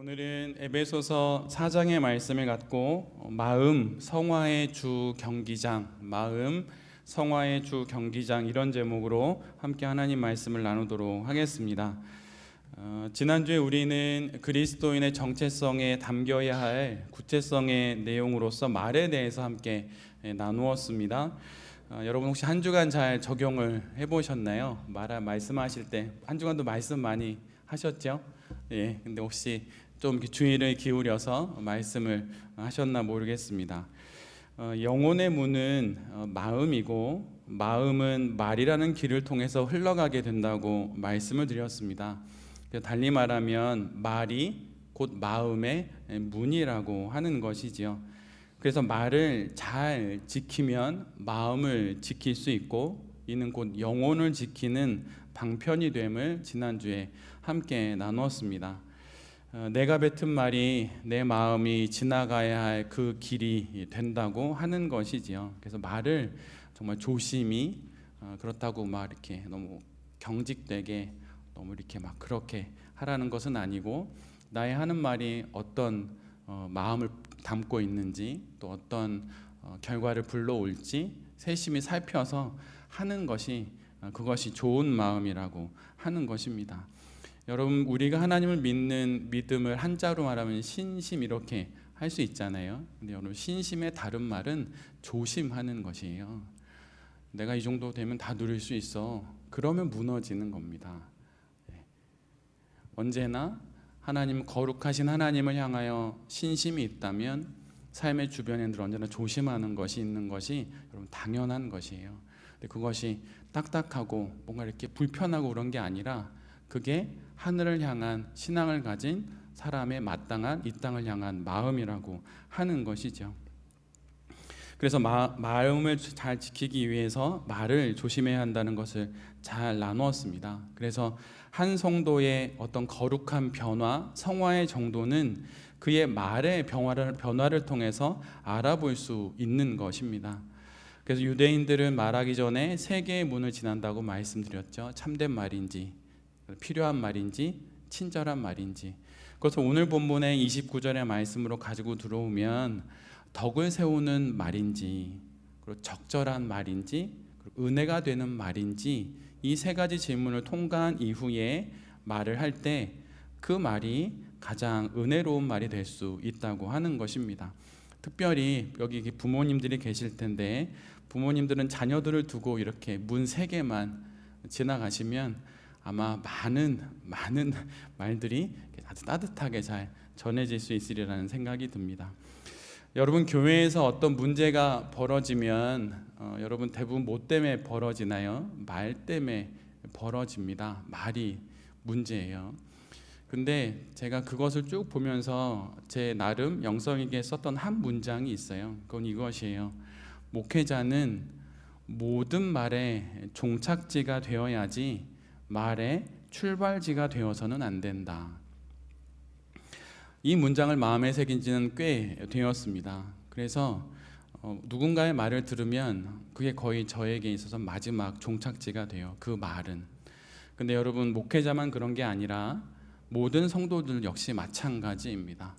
오늘은 에베소서 4장의 말씀을 갖고 마음 성화의 주 경기장, 마음 성화의 주 경기장 이런 제목으로 함께 하나님 말씀을 나누도록 하겠습니다. 지난주에 우리는 그리스도인의 정체성에 담겨야 할 구체성의 내용으로서 말에 대해서 함께 나누었습니다. 여러분 혹시 한 주간 잘 적용을 해보셨나요? 말씀하실 때 한 주간도 말씀 많이 하셨죠? 예, 근데 혹시 좀 주의를 기울여서 말씀을 하셨나 모르겠습니다. 영혼의 문은 마음이고 마음은 말이라는 길을 통해서 흘러가게 된다고 말씀을 드렸습니다. 달리 말하면 말이 곧 마음의 문이라고 하는 것이지요. 그래서 말을 잘 지키면 마음을 지킬 수 있고 이는 곧 영혼을 지키는 방편이 됨을 지난주에 함께 나누었습니다. 내가 뱉은 말이 내 마음이 지나가야 할 그 길이 된다고 하는 것이지요. 그래서 말을 정말 조심히 그렇다고 막 이렇게 너무 경직되게 너무 이렇게 막 그렇게 하라는 것은 아니고 나의 하는 말이 어떤 마음을 담고 있는지 또 어떤 결과를 불러올지 세심히 살펴서 하는 것이 그것이 좋은 마음이라고 하는 것입니다. 여러분 우리가 하나님을 믿는 믿음을 한자로 말하면 신심 이렇게 할 수 있잖아요. 근데 여러분 신심의 다른 말은 조심하는 것이에요. 내가 이 정도 되면 다 누릴 수 있어. 그러면 무너지는 겁니다. 언제나 하나님 거룩하신 하나님을 향하여 신심이 있다면 삶의 주변에 늘 언제나 조심하는 것이 있는 것이 여러분 당연한 것이에요. 근데 그것이 딱딱하고 뭔가 이렇게 불편하고 그런 게 아니라 그게 하늘을 향한 신앙을 가진 사람의 마땅한 이 땅을 향한 마음이라고 하는 것이죠. 그래서 마음을 잘 지키기 위해서 말을 조심해야 한다는 것을 잘 나누었습니다. 그래서 한 성도의 어떤 거룩한 변화, 성화의 정도는 그의 말의 변화를 통해서 알아볼 수 있는 것입니다. 그래서 유대인들은 말하기 전에 세 개의 문을 지난다고 말씀드렸죠. 참된 말인지, 필요한 말인지, 친절한 말인지. 그래서 오늘 본문의 29절의 말씀으로 가지고 들어오면 덕을 세우는 말인지, 그리고 적절한 말인지, 그리고 은혜가 되는 말인지 이 세 가지 질문을 통과한 이후에 말을 할 때 그 말이 가장 은혜로운 말이 될 수 있다고 하는 것입니다. 특별히 여기 부모님들이 계실 텐데 부모님들은 자녀들을 두고 이렇게 문 세 개만 지나가시면 아마 많은 말들이 아주 따뜻하게 잘 전해질 수 있으리라는 생각이 듭니다. 여러분 교회에서 어떤 문제가 벌어지면 여러분 대부분 뭐 때문에 벌어지나요? 말 때문에 벌어집니다. 말이 문제예요. 근데 제가 그것을 쭉 보면서 제 나름 영성에게 썼던 한 문장이 있어요. 그건 이것이에요. 목회자는 모든 말의 종착지가 되어야지 말의 출발지가 되어서는 안 된다. 이 문장을 마음에 새긴 지는 꽤 되었습니다. 그래서 누군가의 말을 들으면 그게 거의 저에게 있어서 마지막 종착지가 돼요. 그 말은. 근데 여러분 목회자만 그런 게 아니라 모든 성도들 역시 마찬가지입니다.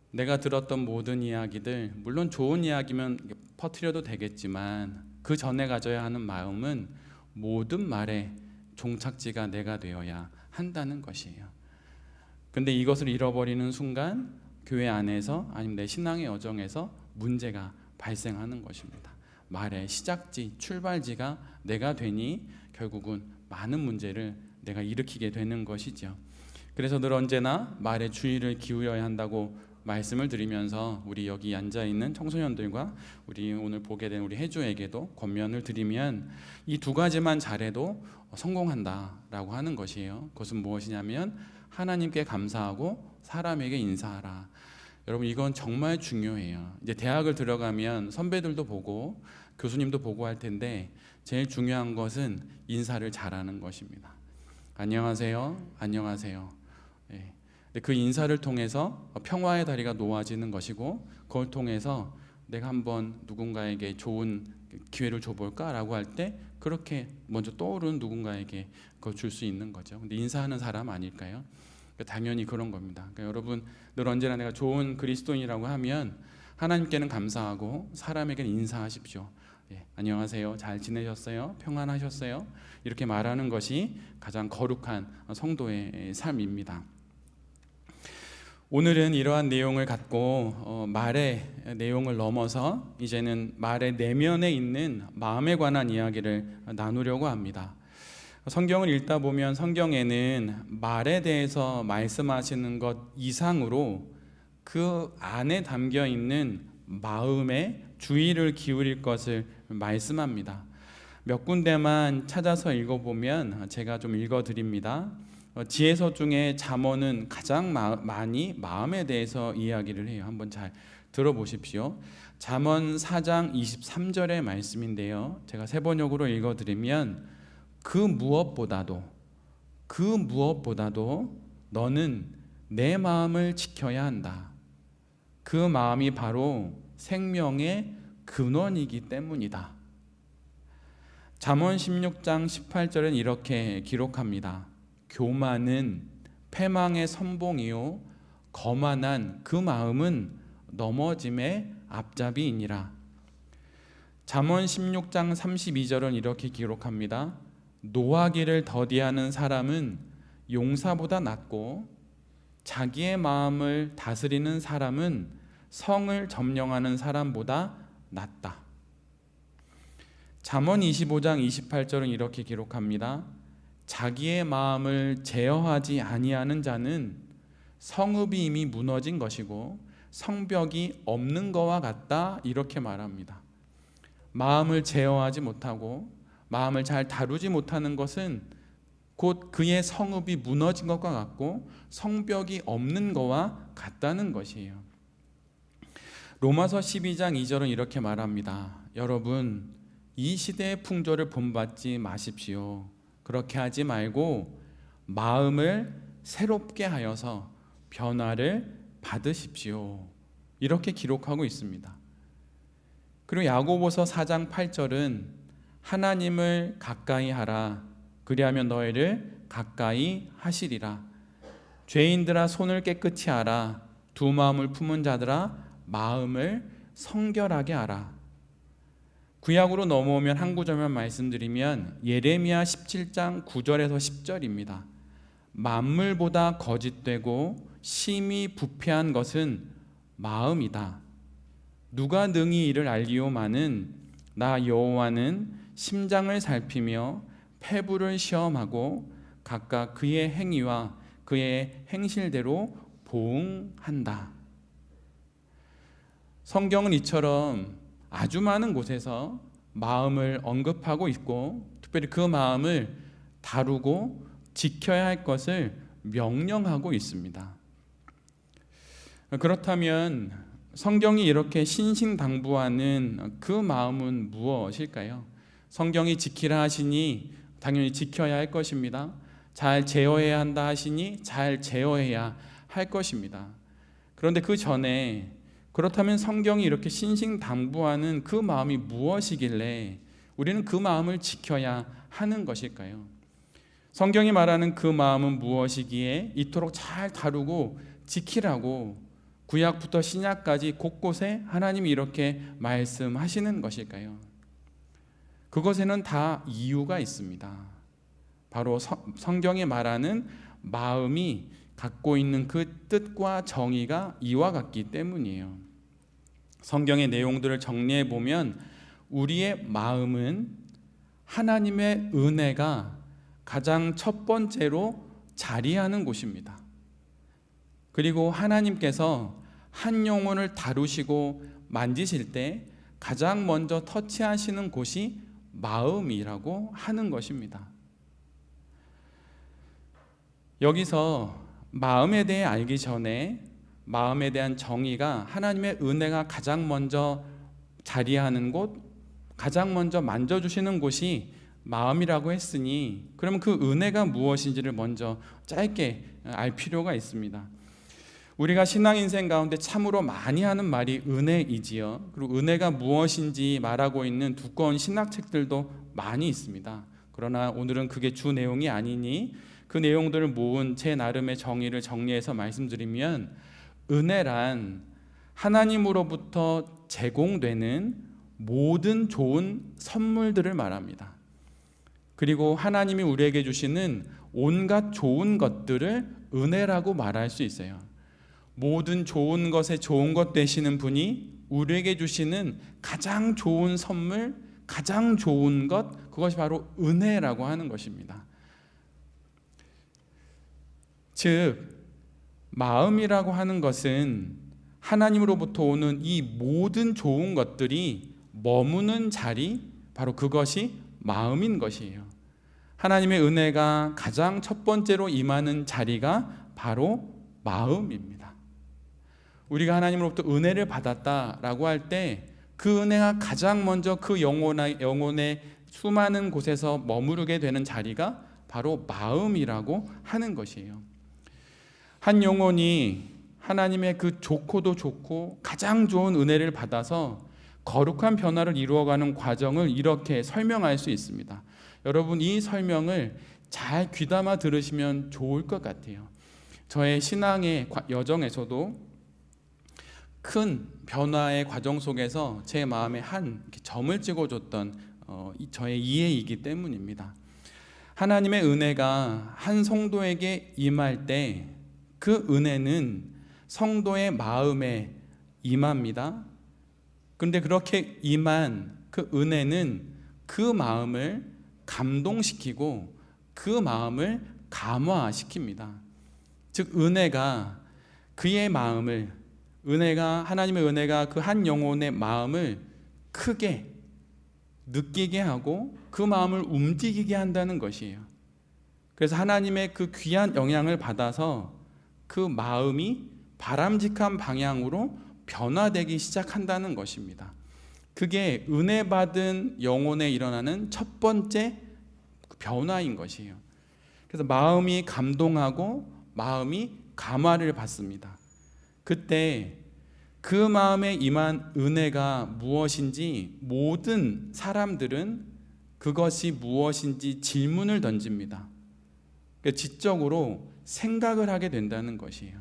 내가 들었던 모든 이야기들 물론 좋은 이야기면 퍼뜨려도 되겠지만 그 전에 가져야 하는 마음은 모든 말의 종착지가 내가 되어야 한다는 것이에요. 근데 이것을 잃어버리는 순간 교회 안에서 아니면 내 신앙의 여정에서 문제가 발생하는 것입니다. 말의 시작지, 출발지가 내가 되니 결국은 많은 문제를 내가 일으키게 되는 것이죠. 그래서 늘 언제나 말에 주의를 기울여야 한다고 말씀을 드리면서 우리 여기 앉아있는 청소년들과 우리 오늘 보게 된 우리 혜주에게도 권면을 드리면 이 두 가지만 잘해도 성공한다라고 하는 것이에요. 그것은 무엇이냐면 하나님께 감사하고 사람에게 인사하라. 여러분 이건 정말 중요해요. 이제 대학을 들어가면 선배들도 보고 교수님도 보고 할 텐데 제일 중요한 것은 인사를 잘하는 것입니다. 안녕하세요. 안녕하세요. 네. 그 인사를 통해서 평화의 다리가 놓아지는 것이고 그걸 통해서 내가 한번 누군가에게 좋은 기회를 줘볼까라고 할 때 그렇게 먼저 떠오르는 누군가에게 그걸 줄 수 있는 거죠. 근데 인사하는 사람 아닐까요? 당연히 그런 겁니다. 그러니까 여러분 늘 언제나 내가 좋은 그리스도인이라고 하면 하나님께는 감사하고 사람에게는 인사하십시오. 예, 안녕하세요. 잘 지내셨어요? 평안하셨어요? 이렇게 말하는 것이 가장 거룩한 성도의 삶입니다. 오늘은 이러한 내용을 갖고 말의 내용을 넘어서 이제는 말의 내면에 있는 마음에 관한 이야기를 나누려고 합니다. 성경을 읽다 보면 성경에는 말에 대해서 말씀하시는 것 이상으로 그 안에 담겨 있는 마음에 주의를 기울일 것을 말씀합니다. 몇 군데만 찾아서 읽어보면 제가 좀 읽어드립니다. 지혜서 중에 잠언은 가장 많이 마음에 대해서 이야기를 해요. 한번 잘 들어보십시오. 잠언 4장 23절의 말씀인데요, 제가 세 번역으로 읽어드리면 그 무엇보다도 너는 내 마음을 지켜야 한다. 그 마음이 바로 생명의 근원이기 때문이다. 잠언 16장 18절은 이렇게 기록합니다. 교만은 패망의 선봉이요 거만한 그 마음은 넘어짐의 앞잡이이니라. 잠언 16장 32절은 이렇게 기록합니다. 노하기를 더디하는 사람은 용사보다 낫고 자기의 마음을 다스리는 사람은 성을 점령하는 사람보다 낫다. 잠언 25장 28절은 이렇게 기록합니다. 자기의 마음을 제어하지 아니하는 자는 성읍이 이미 무너진 것이고 성벽이 없는 것과 같다. 이렇게 말합니다. 마음을 제어하지 못하고 마음을 잘 다루지 못하는 것은 곧 그의 성읍이 무너진 것과 같고 성벽이 없는 것과 같다는 것이에요. 로마서 12장 2절은 이렇게 말합니다. 여러분, 이 시대의 풍조를 본받지 마십시오. 그렇게 하지 말고 마음을 새롭게 하여서 변화를 받으십시오. 이렇게 기록하고 있습니다. 그리고 야고보서 4장 8절은 하나님을 가까이 하라. 그리하면 너희를 가까이 하시리라. 죄인들아 손을 깨끗이 하라. 두 마음을 품은 자들아 마음을 성결하게 하라. 구약으로 넘어오면 한 구절만 말씀드리면 예레미야 17장 9절에서 10절입니다. 만물보다 거짓되고 심히 부패한 것은 마음이다. 누가 능히 이를 알리오마는 나 여호와는 심장을 살피며 폐부를 시험하고 각각 그의 행위와 그의 행실대로 보응한다. 성경은 이처럼 아주 많은 곳에서 마음을 언급하고 있고 특별히 그 마음을 다루고 지켜야 할 것을 명령하고 있습니다. 그렇다면 성경이 이렇게 신신당부하는 그 마음은 무엇일까요? 성경이 지키라 하시니 당연히 지켜야 할 것입니다. 잘 제어해야 한다 하시니 잘 제어해야 할 것입니다. 그런데 그 전에 그렇다면 성경이 이렇게 신신당부하는 그 마음이 무엇이길래 우리는 그 마음을 지켜야 하는 것일까요? 성경이 말하는 그 마음은 무엇이기에 이토록 잘 다루고 지키라고 구약부터 신약까지 곳곳에 하나님이 이렇게 말씀하시는 것일까요? 그것에는 다 이유가 있습니다. 바로 성경이 말하는 마음이 갖고 있는 그 뜻과 정의가 이와 같기 때문이에요. 성경의 내용들을 정리해 보면 우리의 마음은 하나님의 은혜가 가장 첫 번째로 자리하는 곳입니다. 그리고 하나님께서 한 영혼을 다루시고 만지실 때 가장 먼저 터치하시는 곳이 마음이라고 하는 것입니다. 여기서 마음에 대해 알기 전에 마음에 대한 정의가 하나님의 은혜가 가장 먼저 자리하는 곳, 가장 먼저 만져주시는 곳이 마음이라고 했으니 그러면 그 은혜가 무엇인지를 먼저 짧게 알 필요가 있습니다. 우리가 신앙인생 가운데 참으로 많이 하는 말이 은혜이지요. 그리고 은혜가 무엇인지 말하고 있는 두꺼운 신학책들도 많이 있습니다. 그러나 오늘은 그게 주 내용이 아니니 그 그 내용들을 모은 제 나름의 정의를 정리해서 말씀드리면, 은혜란 하나님으로부터 제공되는 모든 좋은 선물들을 말합니다. 그리고 하나님이 우리에게 주시는 온갖 좋은 것들을 은혜라고 말할 수 있어요. 모든 좋은 것에 좋은 것 되시는 분이 우리에게 주시는 가장 좋은 선물, 가장 좋은 것, 그것이 바로 은혜라고 하는 것입니다. 즉, 마음이라고 하는 것은 하나님으로부터 오는 이 모든 좋은 것들이 머무는 자리, 바로 그것이 마음인 것이에요. 하나님의 은혜가 가장 첫 번째로 임하는 자리가 바로 마음입니다. 우리가 하나님으로부터 은혜를 받았다라고 할 때 그 은혜가 가장 먼저 그 영혼의 수많은 곳에서 머무르게 되는 자리가 바로 마음이라고 하는 것이에요. 한 영혼이 하나님의 그 좋고도 좋고 가장 좋은 은혜를 받아서 거룩한 변화를 이루어가는 과정을 이렇게 설명할 수 있습니다. 여러분, 이 설명을 잘 귀담아 들으시면 좋을 것 같아요. 저의 신앙의 여정에서도 큰 변화의 과정 속에서 제 마음에 한 점을 찍어줬던 저의 이해이기 때문입니다. 하나님의 은혜가 한 성도에게 임할 때 그 은혜는 성도의 마음에 임합니다. 그런데 그렇게 임한 그 은혜는 그 마음을 감동시키고 그 마음을 감화시킵니다. 즉, 하나님의 은혜가 그 한 영혼의 마음을 크게 느끼게 하고 그 마음을 움직이게 한다는 것이에요. 그래서 하나님의 그 귀한 영향을 받아서 그 마음이 바람직한 방향으로 변화되기 시작한다는 것입니다. 그게 은혜 받은 영혼에 일어나는 첫 번째 변화인 것이에요. 그래서 마음이 감동하고 마음이 감화를 받습니다. 그때 그 마음에 임한 은혜가 무엇인지 모든 사람들은 그것이 무엇인지 질문을 던집니다. 지적으로 생각을 하게 된다는 것이에요.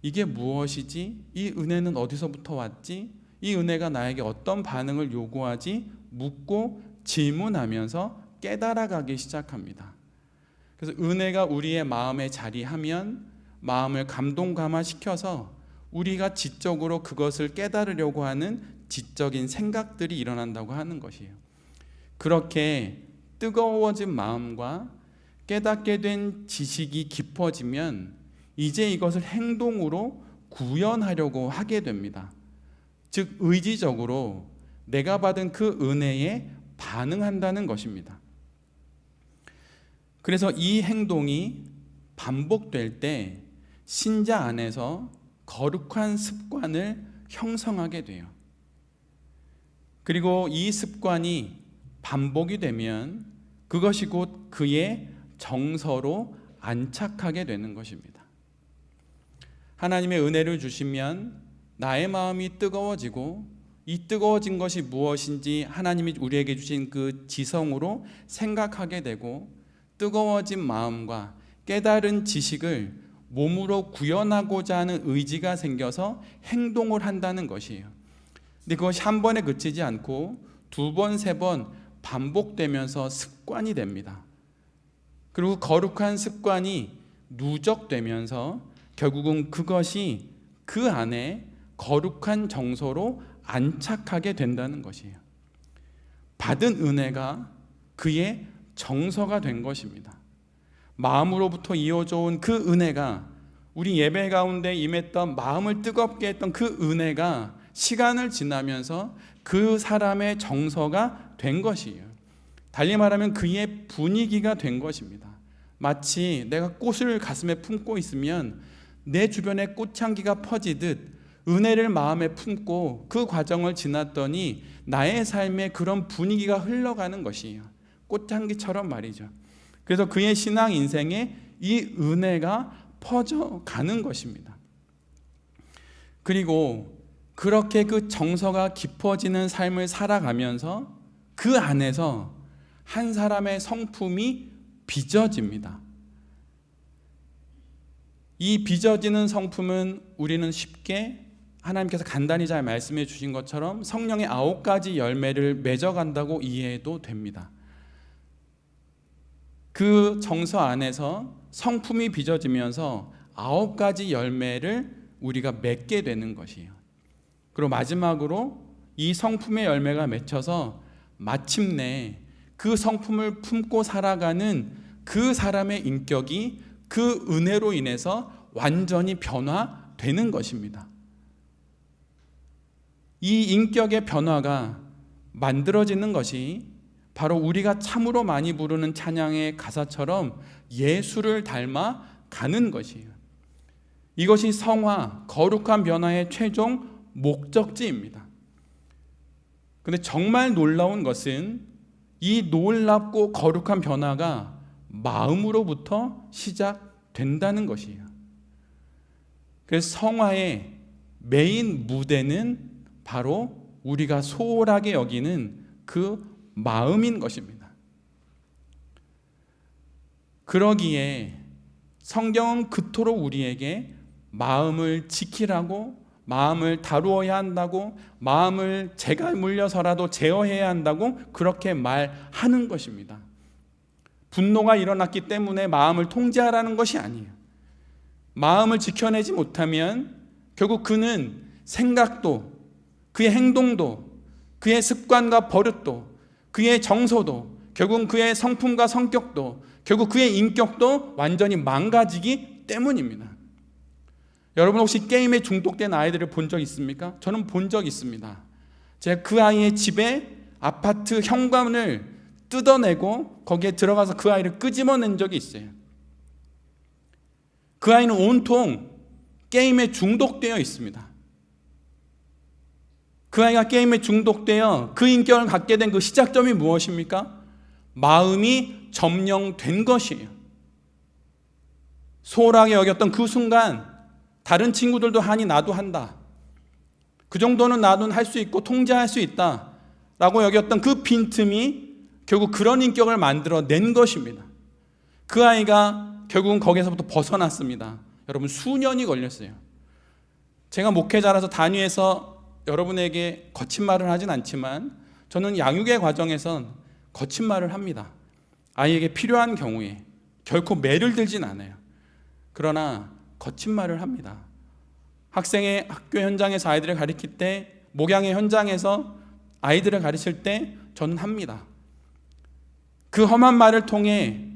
이게 무엇이지? 이 은혜는 어디서부터 왔지? 이 은혜가 나에게 어떤 반응을 요구하지? 묻고 질문하면서 깨달아가기 시작합니다. 그래서 은혜가 우리의 마음에 자리하면 마음을 감동감화시켜서 우리가 지적으로 그것을 깨달으려고 하는 지적인 생각들이 일어난다고 하는 것이에요. 그렇게 뜨거워진 마음과 깨닫게 된 지식이 깊어지면 이제 이것을 행동으로 구현하려고 하게 됩니다. 즉, 의지적으로 내가 받은 그 은혜에 반응한다는 것입니다. 그래서 이 행동이 반복될 때 신자 안에서 거룩한 습관을 형성하게 돼요. 그리고 이 습관이 반복이 되면 그것이 곧 그의 정서로 안착하게 되는 것입니다. 하나님의 은혜를 주시면 나의 마음이 뜨거워지고 이 뜨거워진 것이 무엇인지 하나님이 우리에게 주신 그 지성으로 생각하게 되고 뜨거워진 마음과 깨달은 지식을 몸으로 구현하고자 하는 의지가 생겨서 행동을 한다는 것이에요. 근데 그것이 한 번에 그치지 않고 두 번, 세 번 반복되면서 습관이 됩니다. 그리고 거룩한 습관이 누적되면서 결국은 그것이 그 안에 거룩한 정서로 안착하게 된다는 것이에요. 받은 은혜가 그의 정서가 된 것입니다. 마음으로부터 이어져 온 그 은혜가, 우리 예배 가운데 임했던 마음을 뜨겁게 했던 그 은혜가 시간을 지나면서 그 사람의 정서가 된 것이에요. 달리 말하면 그의 분위기가 된 것입니다. 마치 내가 꽃을 가슴에 품고 있으면 내 주변에 꽃향기가 퍼지듯 은혜를 마음에 품고 그 과정을 지났더니 나의 삶에 그런 분위기가 흘러가는 것이에요. 꽃향기처럼 말이죠. 그래서 그의 신앙 인생에 이 은혜가 퍼져가는 것입니다. 그리고 그렇게 그 정서가 깊어지는 삶을 살아가면서 그 안에서 한 사람의 성품이 빚어집니다. 이 빚어지는 성품은 우리는 쉽게 하나님께서 간단히 잘 말씀해 주신 것처럼 성령의 9가지 열매를 맺어간다고 이해해도 됩니다. 그 정서 안에서 성품이 빚어지면서 9가지 열매를 우리가 맺게 되는 것이에요. 그리고 마지막으로 이 성품의 열매가 맺혀서 마침내 그 성품을 품고 살아가는 그 사람의 인격이 그 은혜로 인해서 완전히 변화되는 것입니다. 이 인격의 변화가 만들어지는 것이 바로 우리가 참으로 많이 부르는 찬양의 가사처럼 예수를 닮아 가는 것이에요. 이것이 성화, 거룩한 변화의 최종 목적지입니다. 그런데 정말 놀라운 것은 이 놀랍고 거룩한 변화가 마음으로부터 시작된다는 것이에요. 그래서 성화의 메인 무대는 바로 우리가 소홀하게 여기는 그 마음인 것입니다. 그러기에 성경은 그토록 우리에게 마음을 지키라고, 마음을 다루어야 한다고, 마음을 재가 물려서라도 제어해야 한다고 그렇게 말하는 것입니다. 분노가 일어났기 때문에 마음을 통제하라는 것이 아니에요. 마음을 지켜내지 못하면 결국 그는 생각도, 그의 행동도, 그의 습관과 버릇도, 그의 정서도, 결국 그의 성품과 성격도, 결국 그의 인격도 완전히 망가지기 때문입니다. 여러분 혹시 게임에 중독된 아이들을 본 적 있습니까? 저는 본 적 있습니다. 제가 그 아이의 집에 아파트 현관을 뜯어내고 거기에 들어가서 그 아이를 끄집어낸 적이 있어요. 그 아이는 온통 게임에 중독되어 있습니다. 그 아이가 게임에 중독되어 그 인격을 갖게 된 그 시작점이 무엇입니까? 마음이 점령된 것이에요. 소홀하게 여겼던 그 순간 다른 친구들도 하니 나도 한다. 그 정도는 나도 할 수 있고 통제할 수 있다 라고 여겼던 그 빈틈이 결국 그런 인격을 만들어낸 것입니다. 그 아이가 결국은 거기서부터 벗어났습니다. 여러분 수년이 걸렸어요. 제가 목회자라서 단위에서 여러분에게 거친 말을 하진 않지만 저는 양육의 과정에선 거친 말을 합니다. 아이에게 필요한 경우에 결코 매를 들진 않아요. 그러나 거친 말을 합니다. 학생의 학교 현장에서 아이들을 가르칠 때, 목양의 현장에서 아이들을 가르칠 때 저는 합니다. 그 험한 말을 통해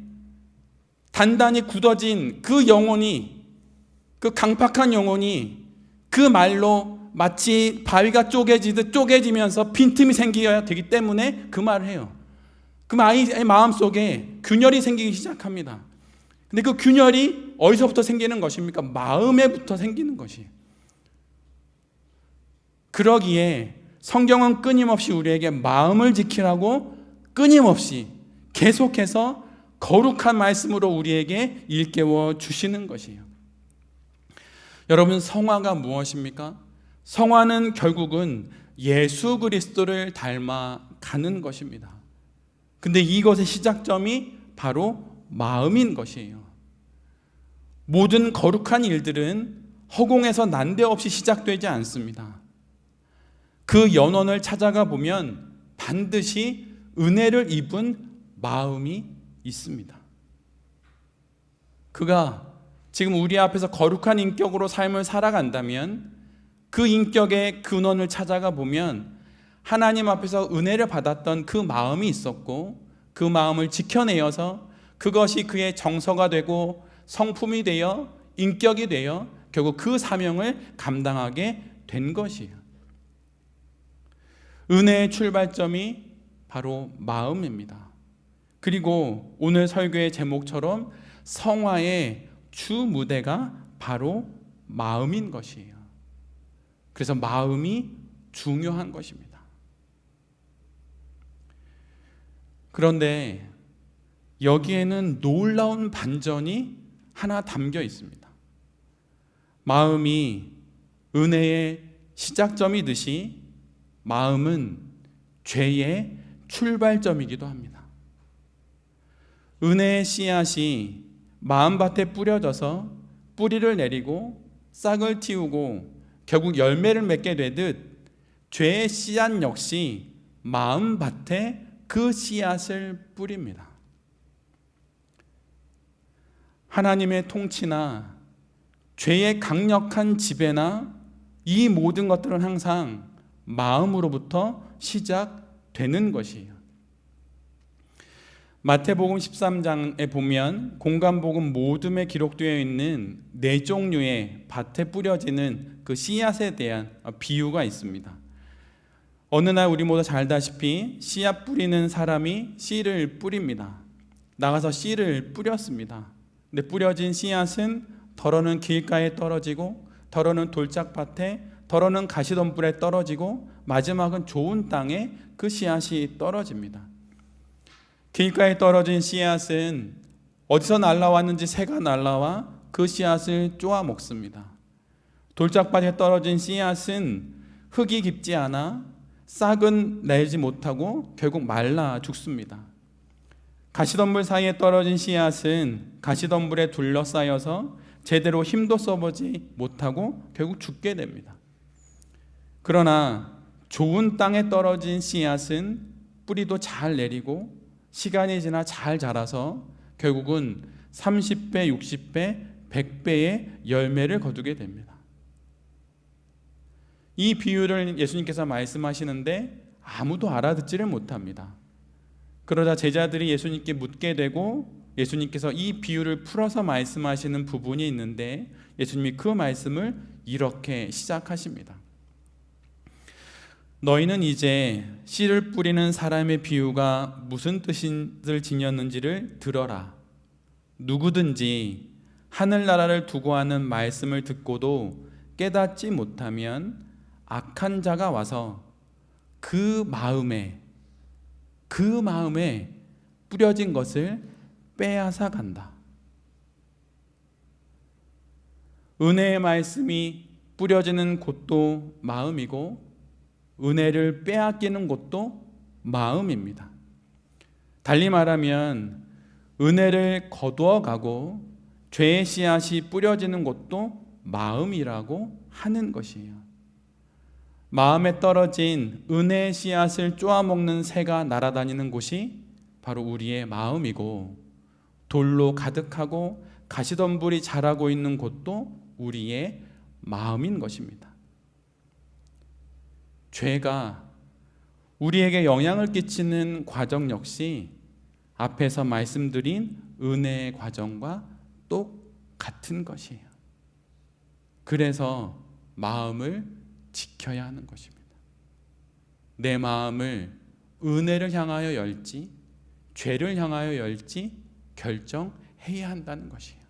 단단히 굳어진 그 영혼이, 그 강팍한 영혼이 그 말로 마치 바위가 쪼개지듯 쪼개지면서 빈틈이 생겨야 되기 때문에 그 말을 해요. 그럼 아이의 마음속에 균열이 생기기 시작합니다. 근데 그 균열이 어디서부터 생기는 것입니까? 마음에부터 생기는 것이에요. 그러기에 성경은 끊임없이 우리에게 마음을 지키라고 끊임없이 계속해서 거룩한 말씀으로 우리에게 일깨워 주시는 것이에요. 여러분, 성화가 무엇입니까? 성화는 결국은 예수 그리스도를 닮아가는 것입니다. 근데 이것의 시작점이 바로 마음인 것이에요. 모든 거룩한 일들은 허공에서 난데없이 시작되지 않습니다. 그 연원을 찾아가 보면 반드시 은혜를 입은 마음이 있습니다. 그가 지금 우리 앞에서 거룩한 인격으로 삶을 살아간다면 그 인격의 근원을 찾아가 보면 하나님 앞에서 은혜를 받았던 그 마음이 있었고, 그 마음을 지켜내어서 그것이 그의 정서가 되고 성품이 되어 인격이 되어 결국 그 사명을 감당하게 된 것이에요. 은혜의 출발점이 바로 마음입니다. 그리고 오늘 설교의 제목처럼 성화의 주 무대가 바로 마음인 것이에요. 그래서 마음이 중요한 것입니다. 그런데 여기에는 놀라운 반전이 하나 담겨 있습니다. 마음이 은혜의 시작점이듯이 마음은 죄의 출발점이기도 합니다. 은혜의 씨앗이 마음밭에 뿌려져서 뿌리를 내리고 싹을 틔우고 결국 열매를 맺게 되듯 죄의 씨앗 역시 마음밭에 그 씨앗을 뿌립니다. 하나님의 통치나 죄의 강력한 지배나 이 모든 것들은 항상 마음으로부터 시작되는 것이에요. 마태복음 13장에 보면 공간복음 모둠에 기록되어 있는 4종류의 밭에 뿌려지는 그 씨앗에 대한 비유가 있습니다. 어느 날 우리 모두 잘 알다시피 씨앗 뿌리는 사람이 씨를 뿌립니다. 나가서 씨를 뿌렸습니다. 근데 뿌려진 씨앗은 덜어는 길가에 떨어지고, 덜어는 돌짝밭에, 덜어는 가시덤불에 떨어지고, 마지막은 좋은 땅에 그 씨앗이 떨어집니다. 길가에 떨어진 씨앗은 어디서 날라왔는지 새가 날라와 그 씨앗을 쪼아 먹습니다. 돌짝밭에 떨어진 씨앗은 흙이 깊지 않아 싹은 내지 못하고 결국 말라 죽습니다. 가시덤불 사이에 떨어진 씨앗은 가시덤불에 둘러싸여서 제대로 힘도 써보지 못하고 결국 죽게 됩니다. 그러나 좋은 땅에 떨어진 씨앗은 뿌리도 잘 내리고 시간이 지나 잘 자라서 결국은 30배, 60배, 100배의 열매를 거두게 됩니다. 이 비유를 예수님께서 말씀하시는데 아무도 알아듣지를 못합니다. 그러자 제자들이 예수님께 묻게 되고 예수님께서 이 비유를 풀어서 말씀하시는 부분이 있는데 예수님이 그 말씀을 이렇게 시작하십니다. 너희는 이제 씨를 뿌리는 사람의 비유가 무슨 뜻을 지녔는지를 들어라. 누구든지 하늘나라를 두고 하는 말씀을 듣고도 깨닫지 못하면 악한 자가 와서 그 마음에 뿌려진 것을 빼앗아 간다. 은혜의 말씀이 뿌려지는 곳도 마음이고 은혜를 빼앗기는 곳도 마음입니다. 달리 말하면 은혜를 거두어가고 죄의 씨앗이 뿌려지는 곳도 마음이라고 하는 것이에요. 마음에 떨어진 은혜의 씨앗을 쪼아먹는 새가 날아다니는 곳이 바로 우리의 마음이고, 돌로 가득하고 가시덤불이 자라고 있는 곳도 우리의 마음인 것입니다. 죄가 우리에게 영향을 끼치는 과정 역시 앞에서 말씀드린 은혜의 과정과 똑같은 것이에요. 그래서 마음을 지켜야 하는 것입니다. 내 마음을 은혜를 향하여 열지 죄를 향하여 열지 결정해야 한다는 것이에요.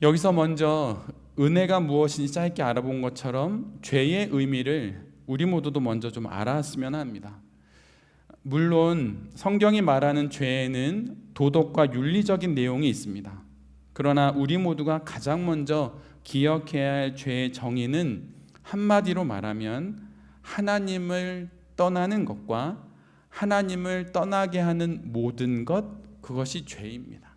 여기서 먼저 은혜가 무엇인지 짧게 알아본 것처럼 죄의 의미를 우리 모두도 먼저 좀 알았으면 합니다. 물론 성경이 말하는 죄에는 도덕과 윤리적인 내용이 있습니다. 그러나 우리 모두가 가장 먼저 기억해야 할 죄의 정의는 한마디로 말하면 하나님을 떠나는 것과 하나님을 떠나게 하는 모든 것, 그것이 죄입니다.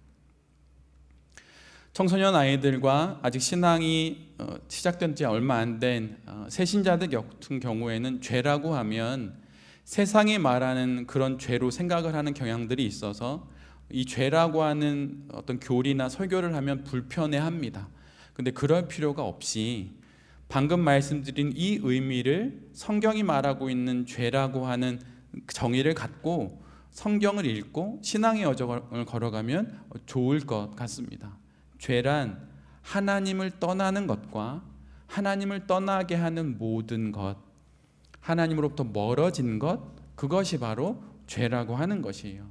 청소년 아이들과 아직 신앙이 시작된 지 얼마 안 된 새신자들 같은 경우에는 죄라고 하면 세상이 말하는 그런 죄로 생각을 하는 경향들이 있어서 이 죄라고 하는 어떤 교리나 설교를 하면 불편해합니다. 근데 그럴 필요가 없이 방금 말씀드린 이 의미를 성경이 말하고 있는 죄라고 하는 정의를 갖고 성경을 읽고 신앙의 여정을 걸어가면 좋을 것 같습니다. 죄란 하나님을 떠나는 것과 하나님을 떠나게 하는 모든 것, 하나님으로부터 멀어진 것, 그것이 바로 죄라고 하는 것이에요.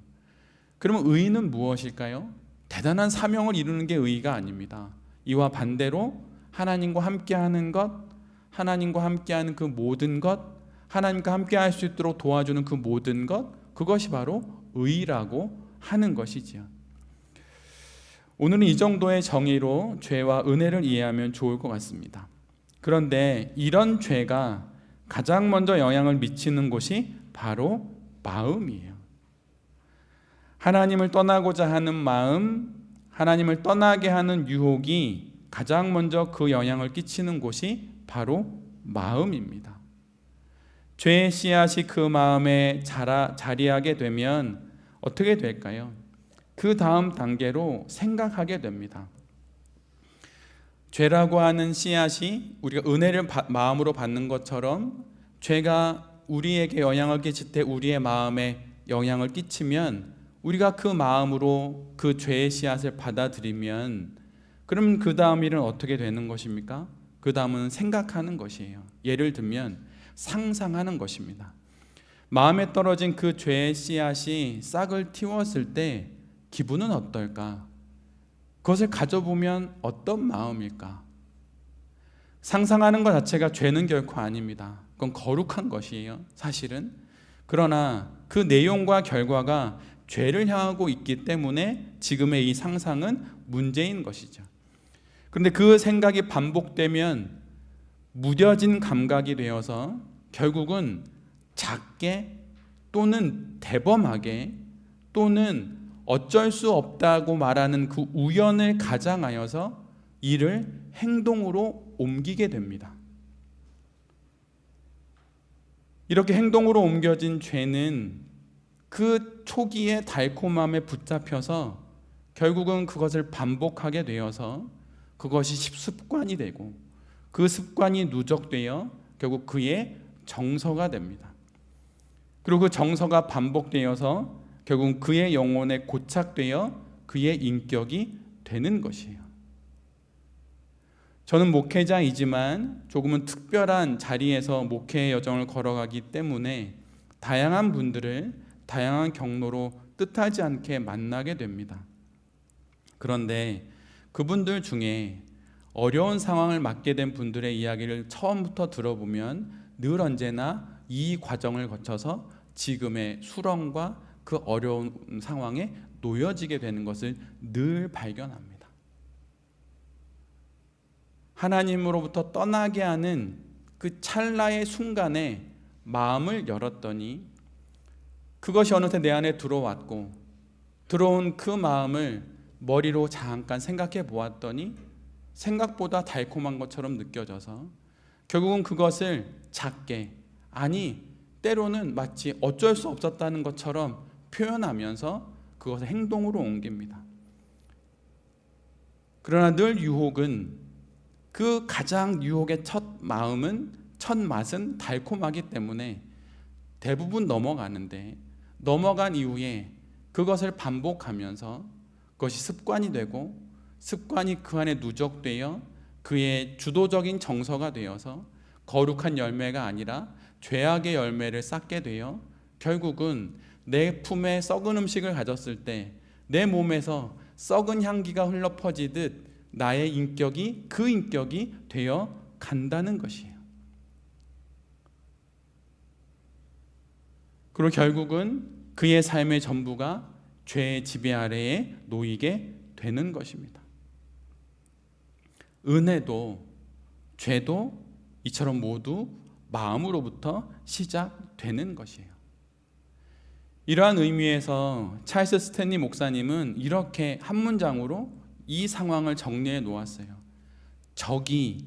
그러면 의는 무엇일까요? 대단한 사명을 이루는 게 의가 아닙니다. 이와 반대로 하나님과 함께하는 것, 하나님과 함께하는 그 모든 것, 하나님과 함께할 수 있도록 도와주는 그 모든 것, 그것이 바로 의라고 하는 것이지요. 오늘은 이 정도의 정의로 죄와 은혜를 이해하면 좋을 것 같습니다. 그런데 이런 죄가 가장 먼저 영향을 미치는 곳이 바로 마음이에요. 하나님을 떠나고자 하는 마음, 하나님을 떠나게 하는 유혹이 가장 먼저 그 영향을 끼치는 곳이 바로 마음입니다. 죄의 씨앗이 그 마음에 자리하게 되면 어떻게 될까요? 그 다음 단계로 생각하게 됩니다. 죄라고 하는 씨앗이 우리가 은혜를 마음으로 받는 것처럼 죄가 우리에게 영향을 끼칠 때 우리의 마음에 영향을 끼치면 우리가 그 마음으로 그 죄의 씨앗을 받아들이면 그럼 그 다음 일은 어떻게 되는 것입니까? 그 다음은 생각하는 것이에요. 예를 들면 상상하는 것입니다. 마음에 떨어진 그 죄의 씨앗이 싹을 틔웠을 때 기분은 어떨까? 그것을 가져보면 어떤 마음일까? 상상하는 것 자체가 죄는 결코 아닙니다. 그건 거룩한 것이에요, 사실은. 그러나 그 내용과 결과가 죄를 향하고 있기 때문에 지금의 이 상상은 문제인 것이죠. 그런데 그 생각이 반복되면 무뎌진 감각이 되어서 결국은 작게 또는 대범하게 또는 어쩔 수 없다고 말하는 그 우연을 가장하여서 이를 행동으로 옮기게 됩니다. 이렇게 행동으로 옮겨진 죄는 그 초기의 달콤함에 붙잡혀서 결국은 그것을 반복하게 되어서 그것이 습관이 되고 그 습관이 누적되어 결국 그의 정서가 됩니다. 그리고 그 정서가 반복되어서 결국 그의 영혼에 고착되어 그의 인격이 되는 것이에요. 저는 목회자이지만 조금은 특별한 자리에서 목회의 여정을 걸어가기 때문에 다양한 분들을 다양한 경로로 뜻하지 않게 만나게 됩니다. 그런데 그분들 중에 어려운 상황을 맞게 된 분들의 이야기를 처음부터 들어보면 늘 언제나 이 과정을 거쳐서 지금의 수렁과 그 어려운 상황에 놓여지게 되는 것을 늘 발견합니다. 하나님으로부터 떠나게 하는 그 찰나의 순간에 마음을 열었더니 그것이 어느새 내 안에 들어왔고 들어온 그 마음을 머리로 잠깐 생각해 보았더니 생각보다 달콤한 것처럼 느껴져서 결국은 그것을 작게, 아니 때로는 마치 어쩔 수 없었다는 것처럼 표현하면서 그것을 행동으로 옮깁니다. 그러나 늘 유혹은 그 가장 유혹의 첫 맛은 달콤하기 때문에 대부분 넘어가는데 넘어간 이후에 그것을 반복하면서 그것이 습관이 되고 습관이 그 안에 누적되어 그의 주도적인 정서가 되어서 거룩한 열매가 아니라 죄악의 열매를 쌓게 되어 결국은 내 품에 썩은 음식을 가졌을 때 내 몸에서 썩은 향기가 흘러 퍼지듯 나의 인격이 그 인격이 되어 간다는 것이에요. 그리고 결국은 그의 삶의 전부가 죄의 지배 아래에 놓이게 되는 것입니다. 은혜도 죄도 이처럼 모두 마음으로부터 시작되는 것이에요. 이러한 의미에서 찰스 스탠리 목사님은 이렇게 한 문장으로 이 상황을 정리해 놓았어요. 적이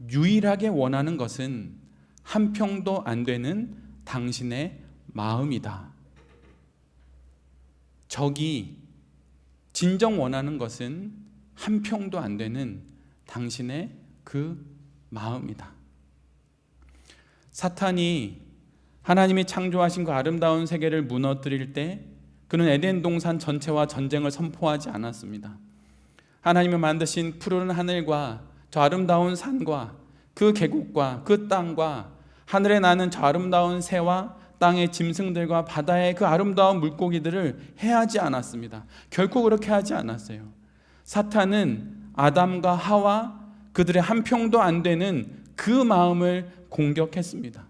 유일하게 원하는 것은 한 평도 안 되는 당신의 마음이다. 적이 진정 원하는 것은 한 평도 안 되는 당신의 그 마음이다. 사탄이 하나님이 창조하신 그 아름다운 세계를 무너뜨릴 때 그는 에덴 동산 전체와 전쟁을 선포하지 않았습니다. 하나님이 만드신 푸른 하늘과 저 아름다운 산과 그 계곡과 그 땅과 하늘에 나는 저 아름다운 새와 땅의 짐승들과 바다의 그 아름다운 물고기들을 해하지 않았습니다. 결코 그렇게 하지 않았어요. 사탄은 아담과 하와 그들의 한 평도 안 되는 그 마음을 공격했습니다.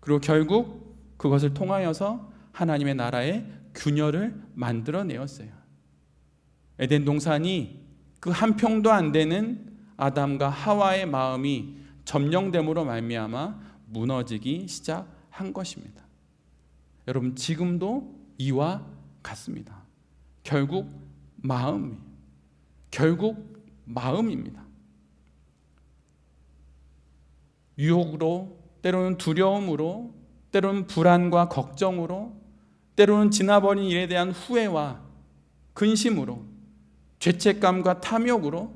그리고 결국 그것을 통하여서 하나님의 나라의 균열을 만들어내었어요. 에덴 동산이 그 한 평도 안 되는 아담과 하와의 마음이 점령됨으로 말미암아 무너지기 시작한 것입니다. 여러분 지금도 이와 같습니다. 결국 마음이에요. 결국 마음입니다. 유혹으로, 때로는 두려움으로, 때로는 불안과 걱정으로, 때로는 지나버린 일에 대한 후회와 근심으로, 죄책감과 탐욕으로,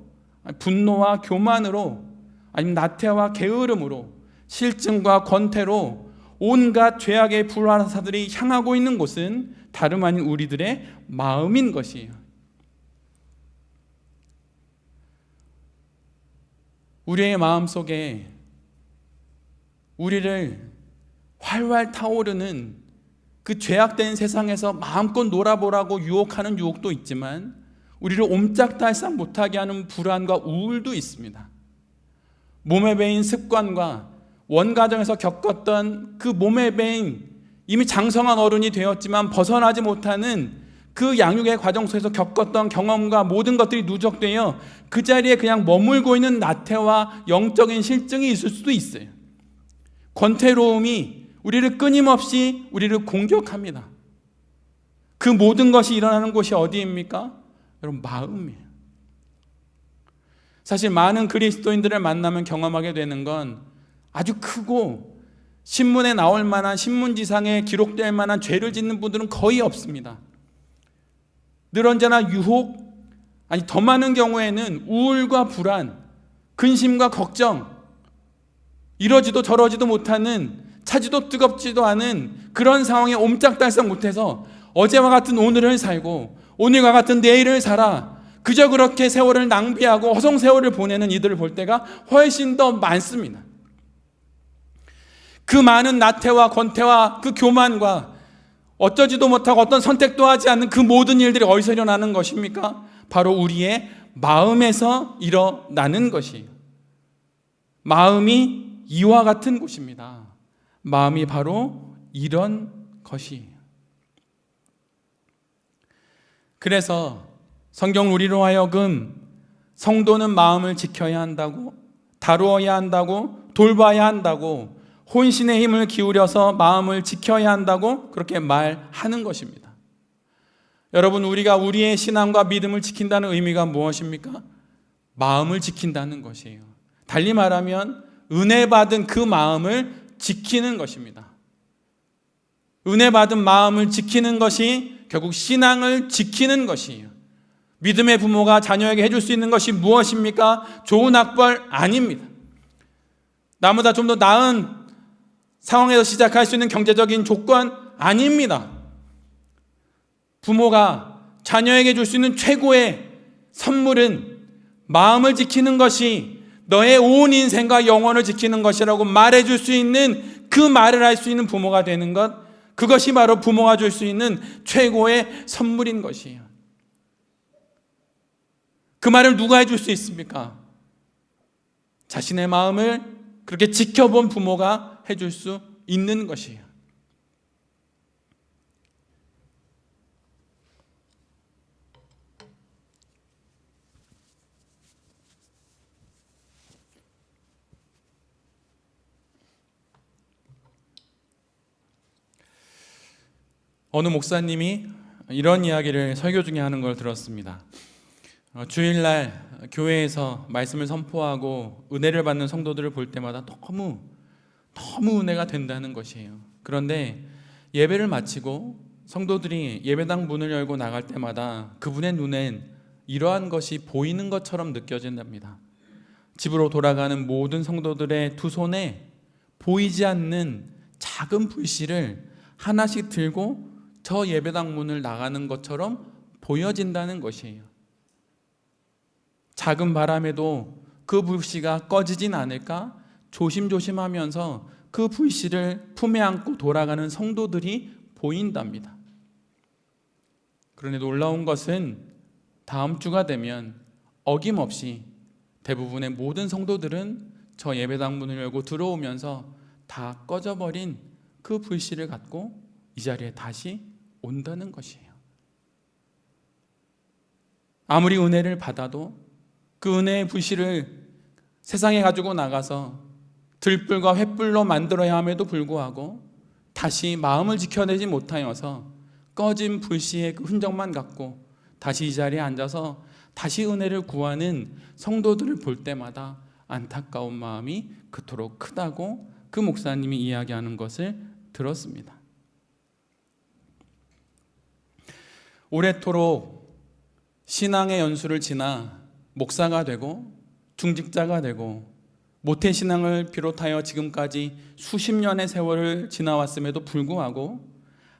분노와 교만으로, 아니면 나태와 게으름으로, 실증과 권태로 온갖 죄악의 불화사들이 향하고 있는 곳은 다름 아닌 우리들의 마음인 것이에요. 우리의 마음속에 우리를 활활 타오르는 그 죄악된 세상에서 마음껏 놀아보라고 유혹하는 유혹도 있지만 우리를 옴짝달싹 못하게 하는 불안과 우울도 있습니다. 몸에 배인 습관과 원가정에서 겪었던 그 몸에 배인 이미 장성한 어른이 되었지만 벗어나지 못하는 그 양육의 과정 속에서 겪었던 경험과 모든 것들이 누적되어 그 자리에 그냥 머물고 있는 나태와 영적인 실증이 있을 수도 있어요. 권태로움이 우리를 끊임없이 우리를 공격합니다. 그 모든 것이 일어나는 곳이 어디입니까? 여러분, 마음이에요. 사실 많은 그리스도인들을 만나면 경험하게 되는 건 아주 크고 신문에 나올 만한, 신문지상에 기록될 만한 죄를 짓는 분들은 거의 없습니다. 늘 언제나 유혹, 아니 더 많은 경우에는 우울과 불안, 근심과 걱정, 이러지도 저러지도 못하는, 차지도 뜨겁지도 않은 그런 상황에 옴짝달싹 못해서 어제와 같은 오늘을 살고 오늘과 같은 내일을 살아 그저 그렇게 세월을 낭비하고 허송세월을 보내는 이들을 볼 때가 훨씬 더 많습니다. 그 많은 나태와 권태와 그 교만과 어쩌지도 못하고 어떤 선택도 하지 않는 그 모든 일들이 어디서 일어나는 것입니까? 바로 우리의 마음에서 일어나는 것이에요. 마음이 이와 같은 곳입니다. 마음이 바로 이런 것이에요. 그래서 성경 우리로 하여금 성도는 마음을 지켜야 한다고, 다루어야 한다고, 돌봐야 한다고, 혼신의 힘을 기울여서 마음을 지켜야 한다고 그렇게 말하는 것입니다. 여러분, 우리가 우리의 신앙과 믿음을 지킨다는 의미가 무엇입니까? 마음을 지킨다는 것이에요. 달리 말하면 은혜 받은 그 마음을 지키는 것입니다. 은혜 받은 마음을 지키는 것이 결국 신앙을 지키는 것이에요. 믿음의 부모가 자녀에게 해줄 수 있는 것이 무엇입니까? 좋은 학벌 아닙니다. 나보다 좀 더 나은 상황에서 시작할 수 있는 경제적인 조건 아닙니다. 부모가 자녀에게 줄 수 있는 최고의 선물은 마음을 지키는 것이 너의 온 인생과 영혼을 지키는 것이라고 말해줄 수 있는, 그 말을 할 수 있는 부모가 되는 것, 그것이 바로 부모가 줄 수 있는 최고의 선물인 것이에요. 그 말을 누가 해줄 수 있습니까? 자신의 마음을 그렇게 지켜본 부모가 해줄 수 있는 것이에요. 어느 목사님이 이런 이야기를 설교 중에 하는 걸 들었습니다. 주일날 교회에서 말씀을 선포하고 은혜를 받는 성도들을 볼 때마다 너무 은혜가 된다는 것이에요. 그런데 예배를 마치고 성도들이 예배당 문을 열고 나갈 때마다 그분의 눈엔 이러한 것이 보이는 것처럼 느껴진답니다. 집으로 돌아가는 모든 성도들의 두 손에 보이지 않는 작은 불씨를 하나씩 들고 저 예배당 문을 나가는 것처럼 보여진다는 것이에요. 작은 바람에도 그 불씨가 꺼지진 않을까 조심조심하면서 그 불씨를 품에 안고 돌아가는 성도들이 보인답니다. 그런데 놀라운 것은 다음 주가 되면 어김없이 대부분의 모든 성도들은 저 예배당 문을 열고 들어오면서 다 꺼져버린 그 불씨를 갖고 이 자리에 다시 온다는 것이에요. 아무리 은혜를 받아도 그 은혜의 불씨를 세상에 가지고 나가서 들불과 횃불로 만들어야 함에도 불구하고 다시 마음을 지켜내지 못하여서 꺼진 불씨의 그 흔적만 갖고 다시 이 자리에 앉아서 다시 은혜를 구하는 성도들을 볼 때마다 안타까운 마음이 그토록 크다고 그 목사님이 이야기하는 것을 들었습니다. 오래도록 신앙의 연수를 지나 목사가 되고 중직자가 되고 모태신앙을 비롯하여 지금까지 수십 년의 세월을 지나왔음에도 불구하고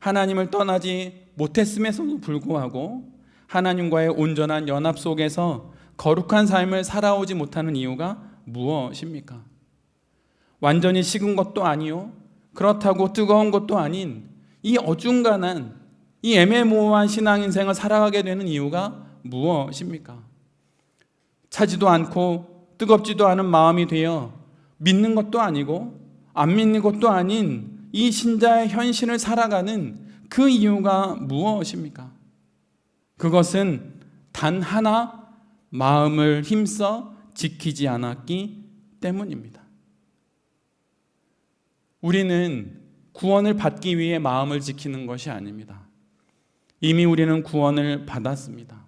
하나님을 떠나지 못했음에도 불구하고 하나님과의 온전한 연합 속에서 거룩한 삶을 살아오지 못하는 이유가 무엇입니까? 완전히 식은 것도 아니요, 그렇다고 뜨거운 것도 아닌 이 어중간한, 이 애매모호한 신앙 인생을 살아가게 되는 이유가 무엇입니까? 차지도 않고 뜨겁지도 않은 마음이 되어 믿는 것도 아니고 안 믿는 것도 아닌 이 신자의 현실을 살아가는 그 이유가 무엇입니까? 그것은 단 하나, 마음을 힘써 지키지 않았기 때문입니다. 우리는 구원을 받기 위해 마음을 지키는 것이 아닙니다. 이미 우리는 구원을 받았습니다.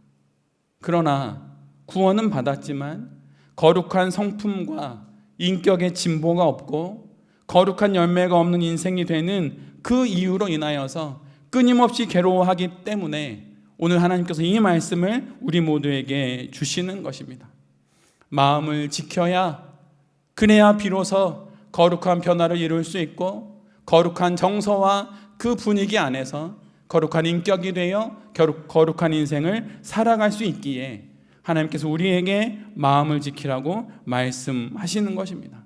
그러나 구원은 받았지만 거룩한 성품과 인격의 진보가 없고 거룩한 열매가 없는 인생이 되는 그 이유로 인하여서 끊임없이 괴로워하기 때문에 오늘 하나님께서 이 말씀을 우리 모두에게 주시는 것입니다. 마음을 지켜야, 그래야 비로소 거룩한 변화를 이룰 수 있고 거룩한 정서와 그 분위기 안에서 거룩한 인격이 되어 거룩한 인생을 살아갈 수 있기에 하나님께서 우리에게 마음을 지키라고 말씀하시는 것입니다.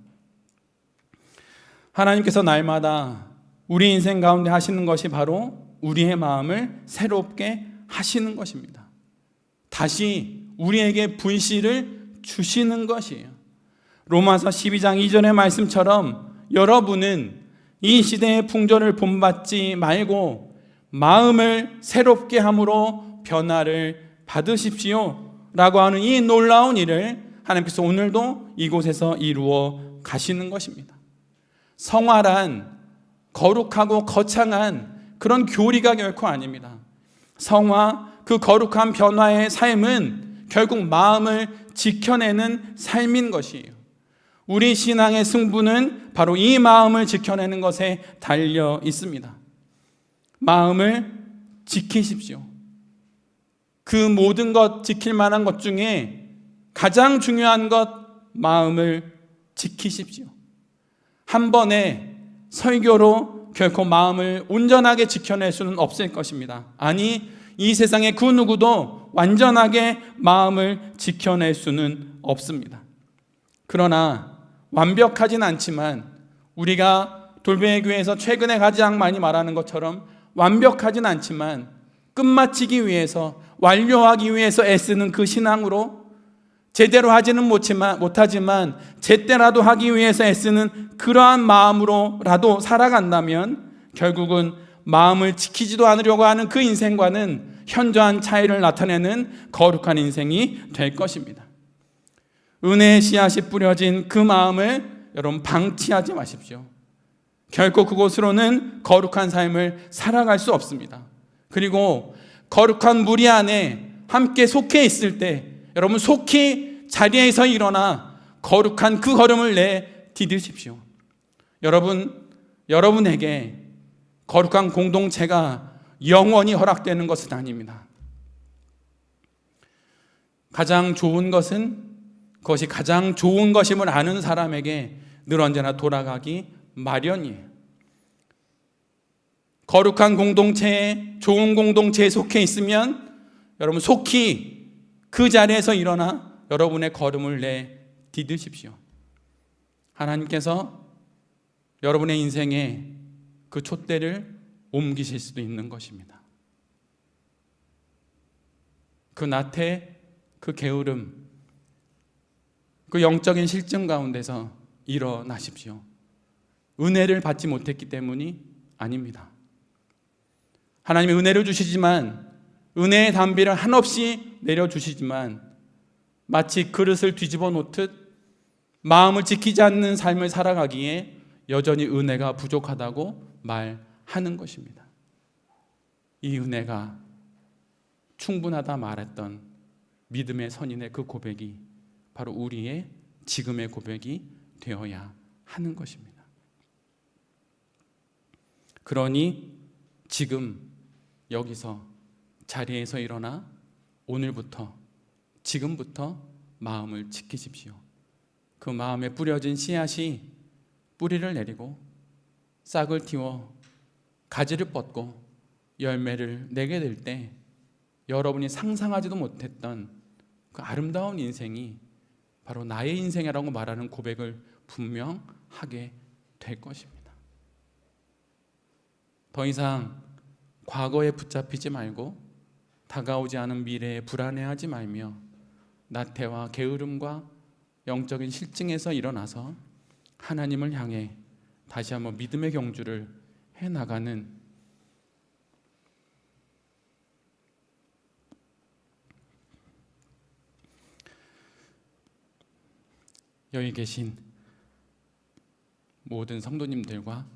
하나님께서 날마다 우리 인생 가운데 하시는 것이 바로 우리의 마음을 새롭게 하시는 것입니다. 다시 우리에게 분실을 주시는 것이에요. 로마서 12장 2절의 말씀처럼 여러분은 이 시대의 풍조를 본받지 말고 마음을 새롭게 함으로 변화를 받으십시오 라고 하는 이 놀라운 일을 하나님께서 오늘도 이곳에서 이루어 가시는 것입니다. 성화란 거룩하고 거창한 그런 교리가 결코 아닙니다. 성화, 그 거룩한 변화의 삶은 결국 마음을 지켜내는 삶인 것이에요. 우리 신앙의 승부는 바로 이 마음을 지켜내는 것에 달려 있습니다. 마음을 지키십시오. 그 모든 것, 지킬 만한 것 중에 가장 중요한 것, 마음을 지키십시오. 한 번에 설교로 결코 마음을 온전하게 지켜낼 수는 없을 것입니다. 아니, 이 세상의 그 누구도 완전하게 마음을 지켜낼 수는 없습니다. 그러나 완벽하진 않지만 우리가 돌베개 교회에서 최근에 가장 많이 말하는 것처럼 완벽하진 않지만 끝마치기 위해서, 완료하기 위해서 애쓰는 그 신앙으로 제대로 하지는 못하지만 제때라도 하기 위해서 애쓰는 그러한 마음으로라도 살아간다면 결국은 마음을 지키지도 않으려고 하는 그 인생과는 현저한 차이를 나타내는 거룩한 인생이 될 것입니다. 은혜의 씨앗이 뿌려진 그 마음을 여러분 방치하지 마십시오. 결코 그곳으로는 거룩한 삶을 살아갈 수 없습니다. 그리고 거룩한 무리 안에 함께 속해 있을 때 여러분 속히 자리에서 일어나 거룩한 그 걸음을 내디디십시오. 여러분에게 거룩한 공동체가 영원히 허락되는 것은 아닙니다. 가장 좋은 것은 그것이 가장 좋은 것임을 아는 사람에게 늘 언제나 돌아가기 마련이에요. 거룩한 공동체에, 좋은 공동체에 속해 있으면 여러분 속히 그 자리에서 일어나 여러분의 걸음을 내디디십시오. 하나님께서 여러분의 인생에 그 촛대를 옮기실 수도 있는 것입니다. 그 나태, 그 게으름, 그 영적인 실증 가운데서 일어나십시오. 은혜를 받지 못했기 때문이 아닙니다. 하나님이 은혜를 주시지만, 은혜의 담비를 한없이 내려주시지만 마치 그릇을 뒤집어 놓듯 마음을 지키지 않는 삶을 살아가기에 여전히 은혜가 부족하다고 말하는 것입니다. 이 은혜가 충분하다 말했던 믿음의 선인의 그 고백이 바로 우리의 지금의 고백이 되어야 하는 것입니다. 그러니 지금 여기서 자리에서 일어나 오늘부터 지금부터 마음을 지키십시오. 그 마음에 뿌려진 씨앗이 뿌리를 내리고 싹을 틔워 가지를 뻗고 열매를 내게 될 때 여러분이 상상하지도 못했던 그 아름다운 인생이 바로 나의 인생이라고 말하는 고백을 분명 하게 될 것입니다. 더 이상 과거에 붙잡히지 말고 다가오지 않은 미래에 불안해하지 말며 나태와 게으름과 영적인 실증에서 일어나서 하나님을 향해 다시 한번 믿음의 경주를 해나가는 여기 계신 모든 성도님들과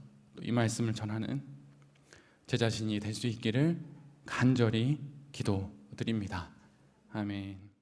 이 말씀을 전하는 제 자신이 될 수 있기를 간절히 기도드립니다. 아멘.